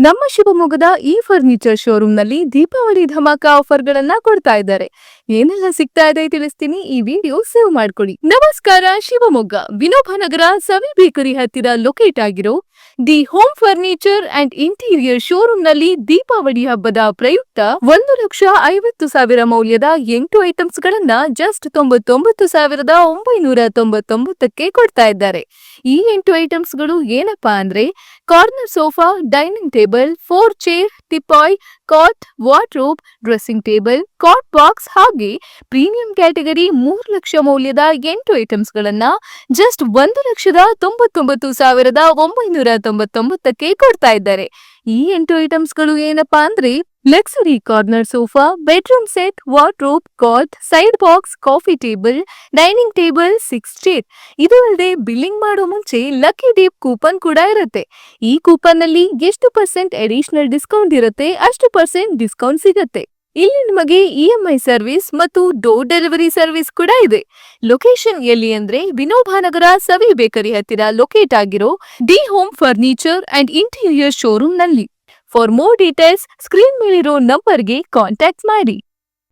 ನಮ್ಮ ಶಿವಮೊಗ್ಗದ ಈ ಫರ್ನಿಚರ್ ಶೋರೂಮ್ ನಲ್ಲಿ ದೀಪಾವಳಿ ಧಮಾಕ ಆಫರ್ ಗಳನ್ನ ಕೊಡ್ತಾ ಇದ್ದಾರೆ. ಏನೆಲ್ಲ ಸಿಗ್ತಾ ಇದೆ ತಿಳಿಸ್ತೀನಿ, ಈ ವಿಡಿಯೋ ಸೇವ್ ಮಾಡ್ಕೊಳ್ಳಿ. ನಮಸ್ಕಾರ, ಶಿವಮೊಗ್ಗ ವಿನೋಬ ನಗರ ಸವಿ ಬೇಕರಿ ಹತ್ತಿರ ಲೊಕೇಟ್ ಆಗಿರೋ the home furniture and interior showroom ನಲ್ಲಿ ದೀಪಾವಳಿ ಹಬ್ಬದ ಪ್ರಯುಕ್ತ 1,50,000 ಮೌಲ್ಯದ 8 ಐಟಮ್ಸ್ ಗಳನ್ನ ಜಸ್ಟ್ 99,999ಕ್ಕೆ ಕೊಡ್ತಾ ಇದ್ದಾರೆ. ಈ 8 ಐಟಮ್ಸ್ ಗಳು ಏನಪ್ಪಾ ಅಂದ್ರೆ corner sofa, dining table, 4 chair, teapoy, cot, wardrobe, dressing table, cot box ಹಾಗೆ ಪ್ರೀಮಿಯಂ ಕ್ಯಾಟಗರಿ 3 ಲಕ್ಷ ಮೌಲ್ಯದ 8 ಐಟಮ್ಸ್ ಗಳನ್ನ ಜಸ್ಟ್ 1,99,999ಕ್ಕೆ ಕೊಡ್ತಾ ಇದ್ದಾರೆ. ಈ 8 ಐಟಮ್ಸ್ ಗಳು ಏನಪ್ಪಾ ಅಂದ್ರೆ luxury corner sofa, bedroom set, wardrobe, cot, side box, coffee table, dining table, 6 chair. ಇದು ಅಲ್ಲದೆ ಬಿಲ್ಲಿಂಗ್ ಮಾಡೋ ಮುಂಚೆ ಲಕ್ಕಿ ಡೀಪ್ ಕೂಪನ್ ಕೂಡ ಇರುತ್ತೆ. ಈ ಕೂಪನ್ ನಲ್ಲಿ ಎಷ್ಟು % ಅಡಿಷನಲ್ ಡಿಸ್ಕೌಂಟ್ ಇರುತ್ತೆ ಅಷ್ಟು % ಡಿಸ್ಕೌಂಟ್ ಸಿಗುತ್ತೆ. ಇಲ್ಲಿ ನಿಮಗೆ EMI ಸರ್ವಿಸ್ ಮತ್ತು ಡೋರ್ ಡೆಲಿವರಿ ಸರ್ವಿಸ್ ಕೂಡ ಇದೆ. ಲೊಕೇಶನ್ ಎಲ್ಲಿ ಅಂದ್ರೆ ವಿನೋಬ ನಗರ ಸವಿ ಬೇಕರಿ ಹತ್ತಿರ ಲೊಕೇಟ್ ಆಗಿರೋ the home furniture and interior showroom ನಲ್ಲಿ. ಫಾರ್ ಮೋರ್ ಡೀಟೇಲ್ಸ್ ಸ್ಕ್ರೀನ್ ಮೇಲಿರೋ ನಂಬರ್ಗೆ ಕಾಂಟ್ಯಾಕ್ಟ್ ಮಾಡಿ.